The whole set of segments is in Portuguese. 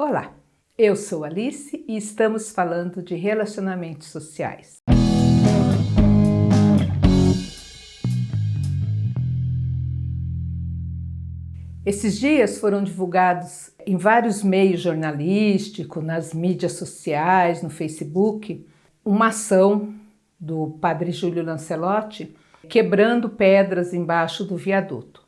Olá, eu sou Alice e estamos falando de relacionamentos sociais. Esses dias foram divulgados em vários meios jornalísticos, nas mídias sociais, no Facebook, uma ação do padre Júlio Lancelotti quebrando pedras embaixo do viaduto.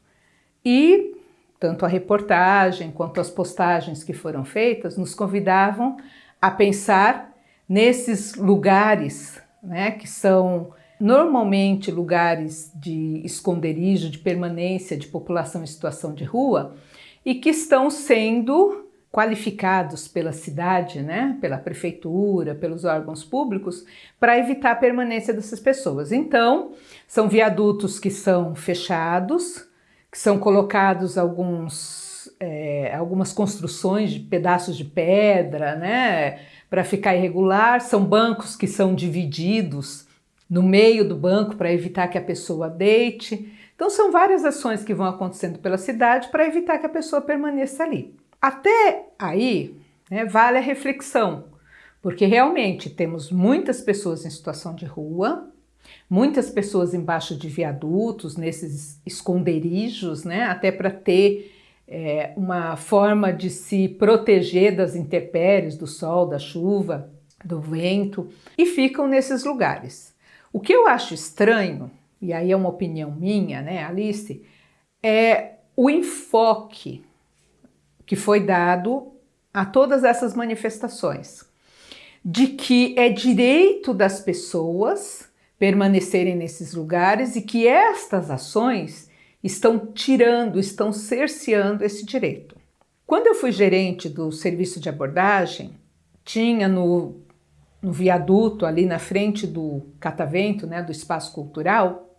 E tanto a reportagem quanto as postagens que foram feitas nos convidavam a pensar nesses lugares, né, que são normalmente lugares de esconderijo, de permanência de população em situação de rua e que estão sendo qualificados pela cidade, né, pela prefeitura, pelos órgãos públicos, para evitar a permanência dessas pessoas. Então, são viadutos que são fechados, que são colocados algumas construções de pedaços de pedra, né, para ficar irregular. São bancos que são divididos no meio do banco para evitar que a pessoa deite. Então são várias ações que vão acontecendo pela cidade para evitar que a pessoa permaneça ali. Até aí, né, vale a reflexão, porque realmente temos muitas pessoas em situação de rua, muitas pessoas embaixo de viadutos, nesses esconderijos, né, até para ter uma forma de se proteger das intempéries, do sol, da chuva, do vento, e ficam nesses lugares. O que eu acho estranho, e aí é uma opinião minha, né, Alice, é o enfoque que foi dado a todas essas manifestações, de que é direito das pessoas permanecerem nesses lugares e que estas ações estão cerceando esse direito. Quando eu fui gerente do serviço de abordagem, tinha no viaduto ali na frente do catavento, né, do espaço cultural,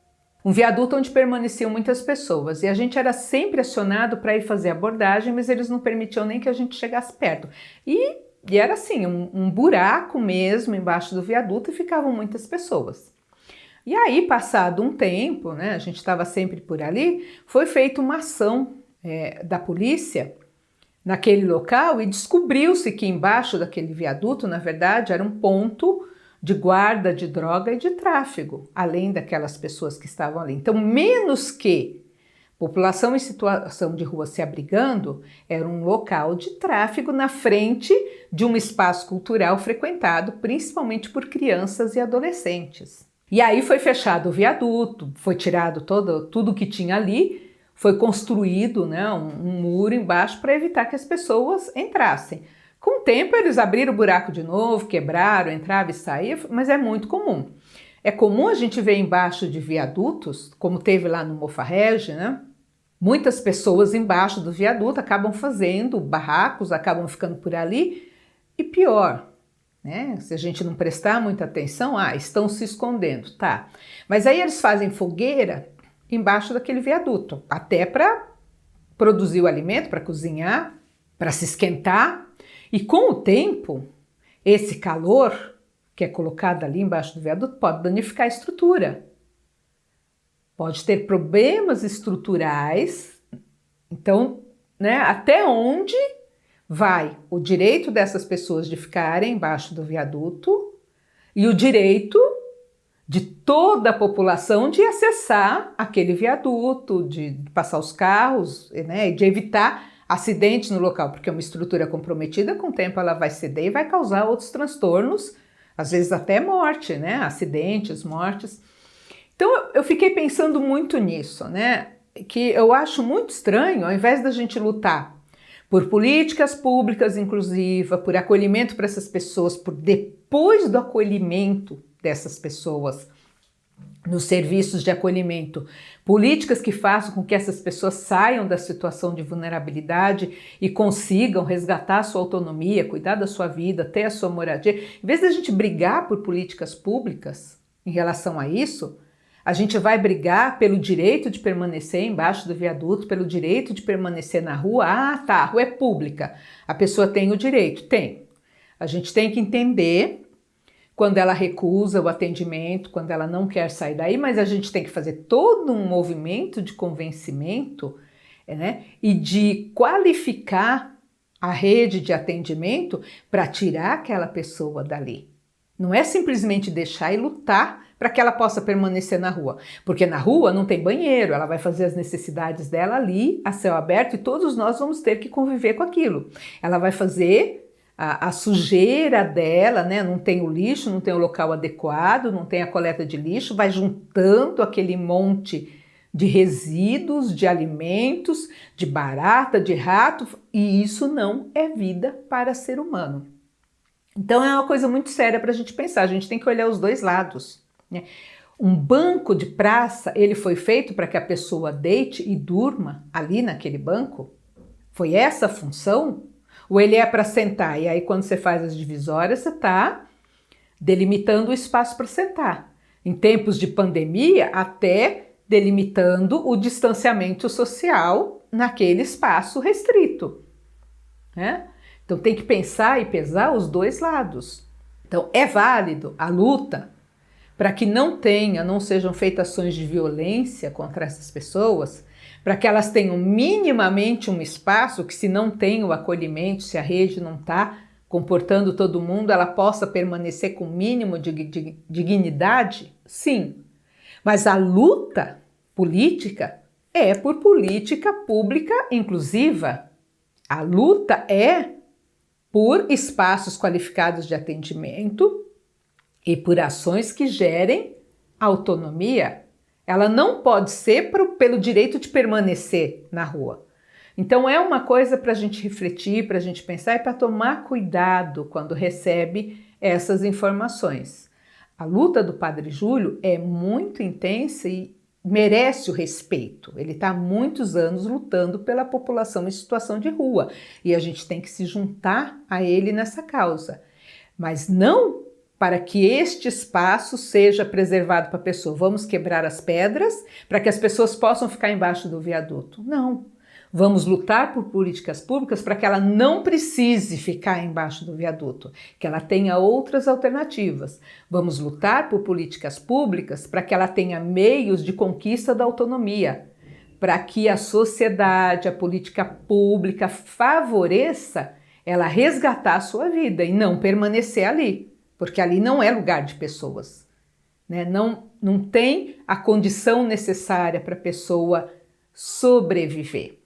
um viaduto onde permaneciam muitas pessoas e a gente era sempre acionado para ir fazer abordagem, mas eles não permitiam nem que a gente chegasse perto. E era assim, um buraco mesmo embaixo do viaduto e ficavam muitas pessoas. E aí, passado um tempo, né, a gente estava sempre por ali, foi feita uma ação da polícia naquele local e descobriu-se que embaixo daquele viaduto, na verdade, era um ponto de guarda de droga e de tráfego, além daquelas pessoas que estavam ali. Então, menos que população em situação de rua se abrigando, era um local de tráfego na frente de um espaço cultural frequentado principalmente por crianças e adolescentes. E aí foi fechado o viaduto, foi tirado tudo que tinha ali, foi construído, né, um muro embaixo para evitar que as pessoas entrassem. Com o tempo eles abriram o buraco de novo, quebraram, entrava e saía, mas é muito comum. É comum a gente ver embaixo de viadutos, como teve lá no Mofarrege, né? Muitas pessoas embaixo do viaduto acabam fazendo barracos, acabam ficando por ali e pior, né? Se a gente não prestar muita atenção, estão se escondendo, tá? Mas aí eles fazem fogueira embaixo daquele viaduto, até para produzir o alimento, para cozinhar, para se esquentar. E com o tempo, esse calor que é colocado ali embaixo do viaduto pode danificar a estrutura. Pode ter problemas estruturais. Então, né, até onde vai o direito dessas pessoas de ficarem embaixo do viaduto e o direito de toda a população de acessar aquele viaduto, de passar os carros, né, e de evitar acidentes no local, porque uma estrutura comprometida, com o tempo ela vai ceder e vai causar outros transtornos, às vezes até morte, né, acidentes, mortes. Então eu fiquei pensando muito nisso, né, que eu acho muito estranho, ao invés da gente lutar por políticas públicas inclusivas, por acolhimento para essas pessoas, por depois do acolhimento dessas pessoas nos serviços de acolhimento, políticas que façam com que essas pessoas saiam da situação de vulnerabilidade e consigam resgatar sua autonomia, cuidar da sua vida, ter a sua moradia. Em vez de a gente brigar por políticas públicas em relação a isso, a gente vai brigar pelo direito de permanecer embaixo do viaduto, pelo direito de permanecer na rua. A rua é pública, a pessoa tem o direito? Tem. A gente tem que entender quando ela recusa o atendimento, quando ela não quer sair daí, mas a gente tem que fazer todo um movimento de convencimento, né, e de qualificar a rede de atendimento para tirar aquela pessoa dali. Não é simplesmente deixar e lutar para que ela possa permanecer na rua. Porque na rua não tem banheiro, ela vai fazer as necessidades dela ali, a céu aberto, e todos nós vamos ter que conviver com aquilo. Ela vai fazer a sujeira dela, né? Não tem o lixo, não tem o local adequado, não tem a coleta de lixo, vai juntando aquele monte de resíduos, de alimentos, de barata, de rato, e isso não é vida para ser humano. Então é uma coisa muito séria para a gente pensar, a gente tem que olhar os dois lados, né? Um banco de praça, ele foi feito para que a pessoa deite e durma ali naquele banco? Foi essa a função? Ou ele é para sentar? E aí quando você faz as divisórias, você está delimitando o espaço para sentar. Em tempos de pandemia, até delimitando o distanciamento social naquele espaço restrito, né? Então tem que pensar e pesar os dois lados. Então é válido a luta para que não sejam feitas ações de violência contra essas pessoas, para que elas tenham minimamente um espaço que, se não tem o acolhimento, se a rede não está comportando todo mundo, ela possa permanecer com o mínimo de dignidade? Sim. Mas a luta política é por política pública inclusiva. A luta é por espaços qualificados de atendimento e por ações que gerem autonomia. Ela não pode ser pelo direito de permanecer na rua. Então é uma coisa para a gente refletir, para a gente pensar e para tomar cuidado quando recebe essas informações. A luta do Padre Júlio é muito intensa e merece o respeito. Ele está há muitos anos lutando pela população em situação de rua e a gente tem que se juntar a ele nessa causa. Mas não para que este espaço seja preservado para a pessoa. Vamos quebrar as pedras para que as pessoas possam ficar embaixo do viaduto. Não. Vamos lutar por políticas públicas para que ela não precise ficar embaixo do viaduto, que ela tenha outras alternativas. Vamos lutar por políticas públicas para que ela tenha meios de conquista da autonomia, para que a sociedade, a política pública favoreça ela resgatar a sua vida e não permanecer ali, porque ali não é lugar de pessoas, né? Não tem a condição necessária para a pessoa sobreviver.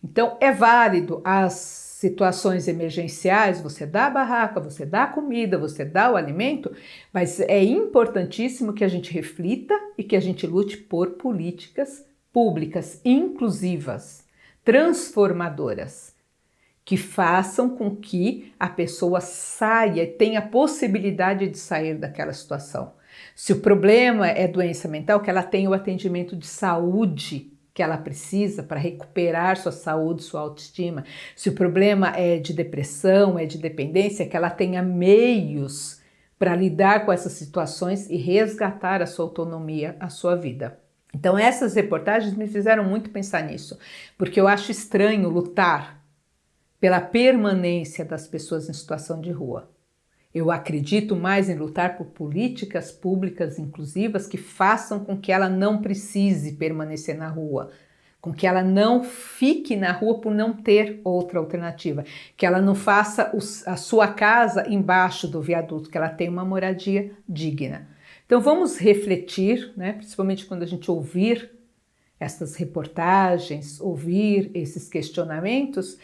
Então, é válido as situações emergenciais, você dá a barraca, você dá a comida, você dá o alimento, mas é importantíssimo que a gente reflita e que a gente lute por políticas públicas inclusivas, transformadoras, que façam com que a pessoa saia e tenha a possibilidade de sair daquela situação. Se o problema é doença mental, que ela tenha o atendimento de saúde que ela precisa para recuperar sua saúde, sua autoestima. Se o problema é de depressão, é de dependência, que ela tenha meios para lidar com essas situações e resgatar a sua autonomia, a sua vida. Então essas reportagens me fizeram muito pensar nisso, porque eu acho estranho lutar pela permanência das pessoas em situação de rua. Eu acredito mais em lutar por políticas públicas inclusivas que façam com que ela não precise permanecer na rua, com que ela não fique na rua por não ter outra alternativa, que ela não faça a sua casa embaixo do viaduto, que ela tenha uma moradia digna. Então vamos refletir, né, principalmente quando a gente ouvir essas reportagens, ouvir esses questionamentos,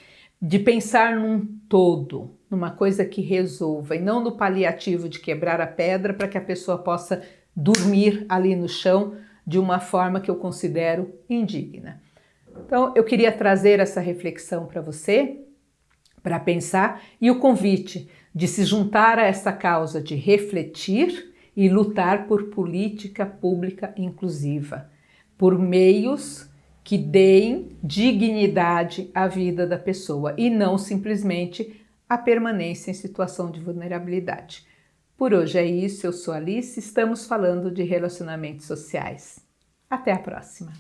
de pensar num todo, numa coisa que resolva, e não no paliativo de quebrar a pedra para que a pessoa possa dormir ali no chão de uma forma que eu considero indigna. Então, eu queria trazer essa reflexão para você, para pensar, e o convite de se juntar a essa causa de refletir e lutar por política pública inclusiva, por meios que deem dignidade à vida da pessoa e não simplesmente a permanência em situação de vulnerabilidade. Por hoje é isso, eu sou Alice, estamos falando de relacionamentos sociais. Até a próxima!